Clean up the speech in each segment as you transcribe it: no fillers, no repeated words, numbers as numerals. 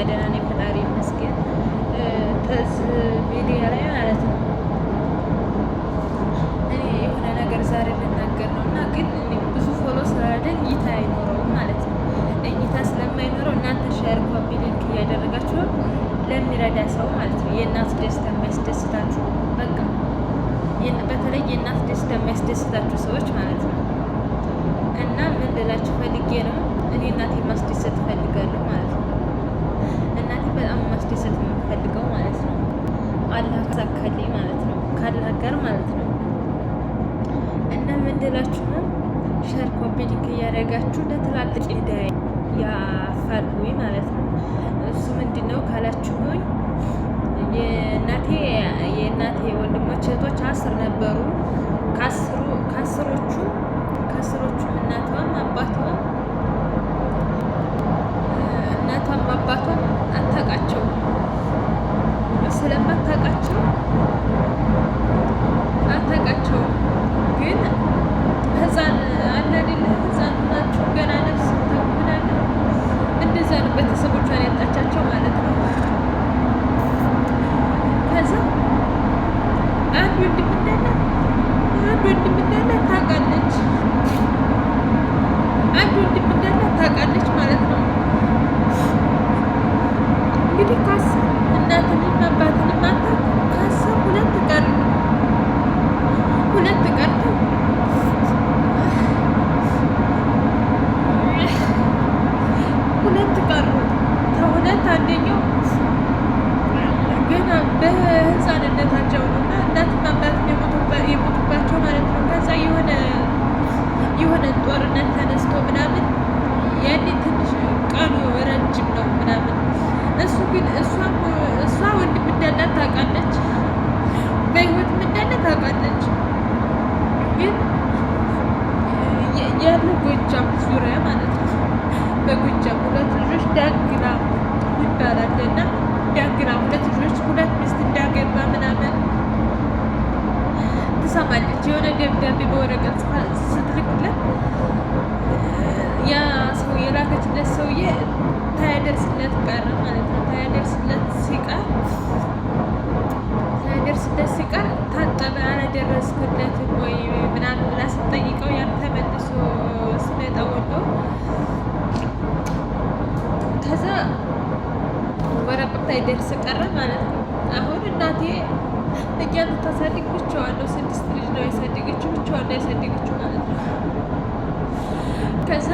ደህና ነኝ፣ ፈጣሪ ይመስገን። ሚዲያ ላይ ማለት ነው እኔ የሆነ ነገር ዛሬ ልናገር ነው እና ግን ብዙ ፎሎ ስላለኝ እይታ አይኖረውም ማለት ነው። እይታ ስለማይኖረው እናንተ ሼር፣ ኮፒ ሊንክ እያደረጋችሁ ለሚረዳ ሰው ማለት ነው። የእናት ደስታ የሚያስደስታችሁ በቃ በተለይ የእናት ደስታ የሚያስደስታችሁ ሰዎች ማለት ነው። እና ምን ልላችሁ ፈልጌ ነው፣ እኔ እናቴ ማስደሰት እፈልጋለሁ ማለት ነው። እናቴ በጣም ማስደሰት የምፈልገው ማለት ነው። አላህ ካሳካልኝ ማለት ነው፣ ካላህ ጋር ማለት ነው። እና ምን ልላችሁ ነው፣ ሸር ኮፒ ሊንክ እያደረጋችሁ ለትላልቅ ሂዳያ ያፋልጉኝ ማለት ነው። እሱ ምንድን ነው ካላችሁኝ የእናቴ ወንድሞች እህቶች 10 ነበሩ። ከአስሮቹም እናቷም አባቷም አታውቃቸውም። ግን ህፃን አለ አይደለ? ህፃን ናችሁ ገና ነፍስ ምናምን እንደዛ ነው ቤተሰቦቿን ያጣቻቸው ማለት ነው። ከዛ አንድ ወንድም እንዳላት ታውቃለች። ማለት ነው። እንግዲህ ከአስር እናትንም አባትንም ማታ ከአስር ሁለት ቀሩ። ከሁለት አንደኛው ገና በህፃንነታቸው ነው እና እናትና አባትም የሞቱባቸው ማለት ነው። ከዛ የሆነ ጦርነት ተነስቶ ምናምን ያኔ ትንሽ ቀኑ ረጅም ነው ምናምን። እሱ ግን እሷ ወንድም እንዳላት ታውቃለች፣ በህይወትም እንዳለ ታውቃለች። ግን ያለው ጎጃም ዙሪያ ማለት ነው። በጎጃም ሁለት ልጆች ዳንግላ ይባላል እና ዳንግላ ሁለት ልጆች ሁለት ሚስት እንዳገባ ምናምን ትሰማለች። የሆነ ደብዳቤ በወረቀት ስትልክለት ያ ሰው የላከችለት ሰውዬ ታያደርስለት ቀረ ማለት ነው። ታያደርስለት ሲቀር ታጠበ አላደረስክለት ወይ ምናምን ብላ ስትጠይቀው ያም ተመልሶ ሲመጣ ወሎ ከዛ ወረቀት ታይደርስ ቀረ ማለት ነው። አሁን እናቴ እኛን ታሳድግ ብቻዋን ነው፣ 6 ልጅ ነው ያሳደገችው፣ ብቻዋን ነው ያሳደገችው ማለት ነው። ከዛ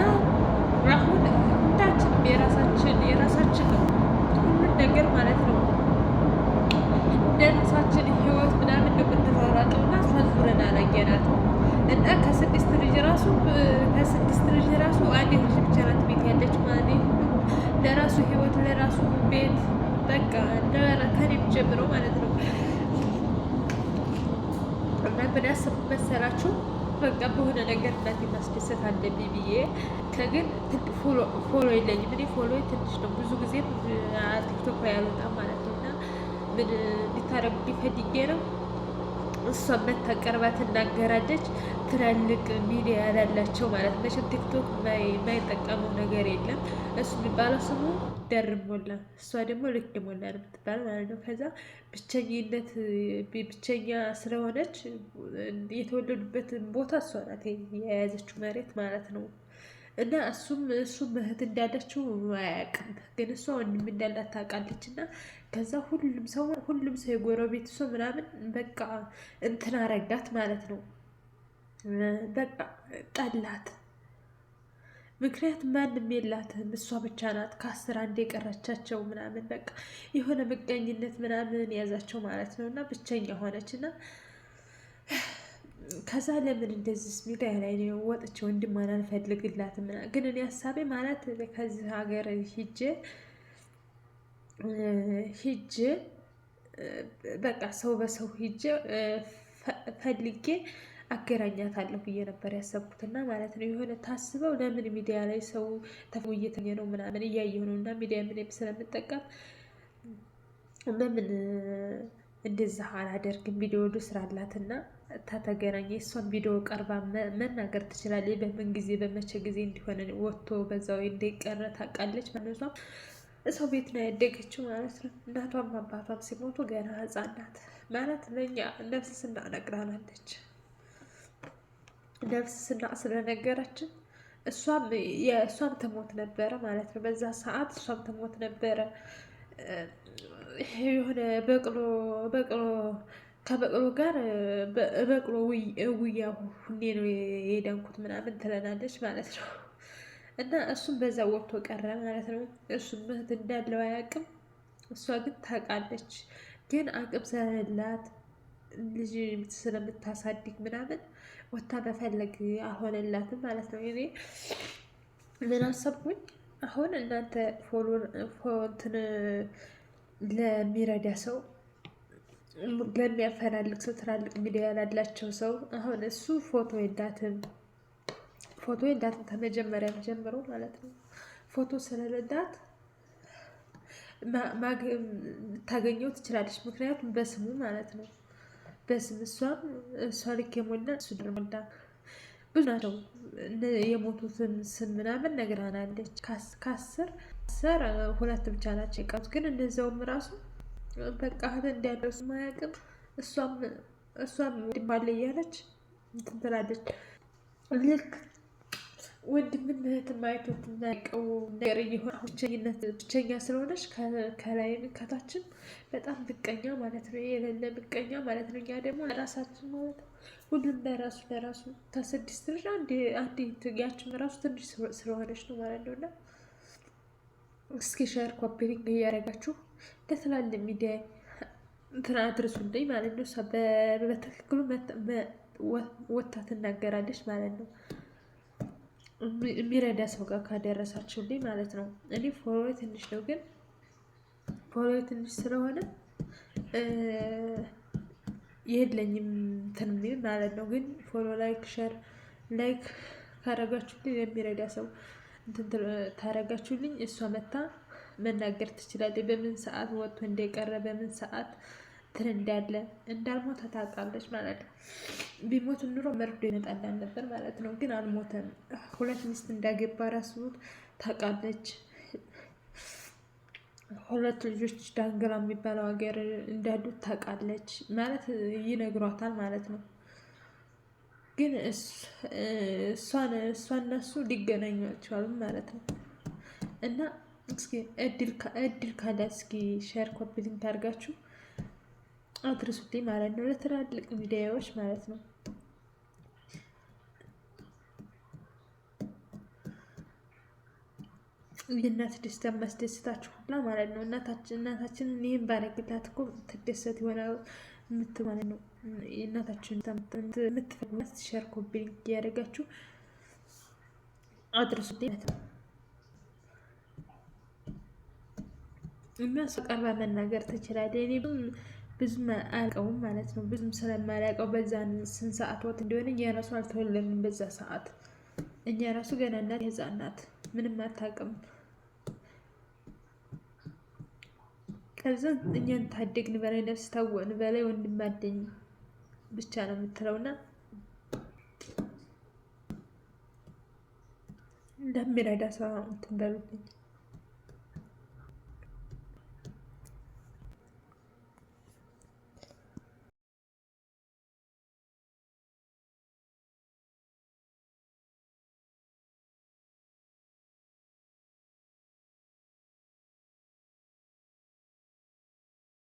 አሁን ሁላችንም የራሳችን ነው ሁሉን ነገር ማለት ነው። የራሳችን ህይወት ምናምን ነው የምንሯሯጠው እና እሷን ዙረን አላየናትም እና ከስድስት ልጅ ራሱ አንድ ልጅ ብቻ ናት ቤት ያለች ማለት ነው። ለራሱ ህይወት ለራሱ ቤት በቃ ከኔም ጀምሮ ማለት ነው። እና ብናስብ መሰላችሁ በቃ በሆነ ነገር እናቴ ማስደሰት አለብኝ ብዬ ከግን ፎሎ የለኝም። እኔ ፎሎ ትንሽ ነው፣ ብዙ ጊዜ ቲክቶክ ላይ ያልወጣም ማለት ነው። እና ምን ሊታረጉ ሊፈልጌ ነው። እሷ መታቀርባ ትናገራለች፣ ትላልቅ ሚዲያ ያላላቸው ማለት ነው። መቼም ቲክቶክ የማይጠቀመው ነገር የለም። እሱ የሚባለው ስሙ ደርብ ሞላ፣ እሷ ደግሞ ልክ ሞላ ነው የምትባል ማለት ነው። ከዛ ብቸኛ ስለሆነች የተወለዱበትን ቦታ እሷ ናት የያዘችው መሬት ማለት ነው። እና እሱም እህት እንዳለችው አያውቅም፣ ግን እሷ ወንድም እንዳላት ታውቃለች። እና ከዛ ሁሉም ሰው የጎረቤት ሰው ምናምን በቃ እንትን አረጋት ማለት ነው። በቃ ጠላት። ምክንያቱም ማንም የላትም፣ እሷ ብቻ ናት ከ10 አንድ የቀረቻቸው ምናምን በቃ የሆነ ምቀኝነት ምናምን ያዛቸው ማለት ነው። እና ብቸኛ ሆነች እና ከዛ ለምን እንደዚህ ሚዲያ ላይ ነው ወጥቼ ወንድሟን አልፈልግላትም ምናምን። ግን እኔ ሀሳቤ ማለት ከዚህ ሀገር ሂጄ በቃ ሰው በሰው ሂጄ ፈልጌ አገናኛታለሁ ብዬ ነበር ያሰብኩትና ማለት ነው። የሆነ ታስበው ለምን ሚዲያ ላይ ሰው ተፎየተኛ ነው ምናምን እያየሁ ነው። እና ሚዲያ ምንም ስለምጠቀም ለምን እንደዛ አላደርግም። ቪዲዮ ስራላትና ታተገናኘ እሷን ቪዲዮ ቀርባ መናገር ትችላለች። በምን ጊዜ በመቼ ጊዜ እንዲሆነ ወጥቶ በዛው እንደቀረ ታውቃለች። ማለቷ ሰው ቤት ነው ያደገችው ማለት ነው። እናቷም አባቷም ሲሞቱ ገና ሕፃን ናት ማለት ለእኛ ነፍስ ስናነግራናለች። ነፍስ ስለነገረችን እሷም ትሞት ነበረ ማለት ነው። በዛ ሰዓት እሷም ትሞት ነበረ። የሆነ በቅሎ ከበቅሎ ጋር በቅሎ እውያ ሁኔ ነው የዳንኩት ምናምን ትለናለች ማለት ነው። እና እሱም በዛ ወጥቶ ቀረ ማለት ነው። እሱም እህት እንዳለው አያውቅም። እሷ ግን ታውቃለች። ግን አቅም ስለሌላት ልጅ ስለምታሳድግ ምናምን ወታ መፈለግ አልሆነላትም ማለት ነው። እኔ ምን አሰብኩኝ አሁን እናንተ ፎንትን ለሚረዳ ሰው ለሚያፈላልግ ሰው ትላልቅ ሚዲያ ላላቸው ሰው አሁን እሱ ፎቶ የላትም ከመጀመሪያ ጀምሮ ማለት ነው። ፎቶ ስለሌላት ታገኘው ትችላለች። ምክንያቱም በስሙ ማለት ነው። በስም እሷ ልክ የሞላ እሱ ድርሞላ ብዙ ናቸው። የሞቱትን ስም ምናምን ነግራናለች። ከአስር ሁለት ብቻ ናቸው የቀሩት። ግን እንደዚያውም ራሱ በቃ እንዲያለው ማያውቅም። እሷም ድማለ እያለች እንትን ትላለች። ልክ ወንድምን እህትም አይቶት የማያውቀው ነገር እየሆነ ብቸኛ ስለሆነች ከላይም ከታችን በጣም ብቀኛ ማለት ነው። የሌለ ብቀኛ ማለት ነው። እኛ ደግሞ ራሳችን ማለት ነው። ሁሉም ለራሱ ከስድስት ልጅ አንድ ያችን ራሱ ትንሽ ስለሆነች ነው ማለት ነው። እና እስኪ ሸር ኮፒሊንግ እያደረጋችሁ ለትላልቅ ሚዲያ እንትን አድርሱልኝ ማለት ነው። እሷ በትክክሉ ወታ ትናገራለች ማለት ነው። የሚረዳ ሰው ጋር ካደረሳችሁልኝ ማለት ነው። እኔ ፎሎ ትንሽ ነው፣ ግን ፎሎ ትንሽ ስለሆነ የለኝም እንትን የሚል ማለት ነው። ግን ፎሎ ላይክ ካረጋችሁልኝ የሚረዳ ሰው እንትን ታረጋችሁልኝ እሷ መታ መናገር ትችላለች። በምን ሰዓት ወጥቶ እንደቀረ በምን ሰዓት እንትን እንዳለ እንዳልሞተ ታውቃለች ማለት ነው። ቢሞት ኑሮ መርዶ ይመጣላል ነበር ማለት ነው። ግን አልሞተም። ሁለት ሚስት እንዳገባ ራሱ ታውቃለች። ሁለት ልጆች ዳንግላ የሚባለው ሀገር እንዳሉት ታውቃለች ማለት ይነግሯታል ማለት ነው። ግን እሷና እሱ ሊገናኙ አልቻሉም ማለት ነው። እና እስኪ እድል ካለ እስኪ ሼር ኮፒ ሊንክ አድርጋችሁ አድርሱልኝ ማለት ነው፣ ለትላልቅ ሚዲያዎች ማለት ነው። የእናት ደስታ ማስደስታችሁ ሁላ ማለት ነው። እናታችንን ይህን ባረግላት እኮ ትደሰት ይሆናል ማለት ነው። የእናታችንን የምትፈልጉት ሸር ኮፒ ሊንክ እያደረጋችሁ አድርሱልኝ ማለት ነው። እና እሱ ቀርባ መናገር ትችላለች። እኔ ብዙም አያውቀውም ማለት ነው። ብዙም ስለማያውቀው በዛን ስንት ሰዓት ወጥ እንደሆነ እኛ ራሱ አልተወለድንም በዛ ሰዓት። እኛ ራሱ ገና እናት ሕፃን ናት፣ ምንም አታውቅም። ከዛ እኛን ታደግን በላይ ነፍስ ታወቅን በላይ ወንድም አለኝ ብቻ ነው የምትለውና እንደሚረዳ ሰው እንትን በሉልኝ።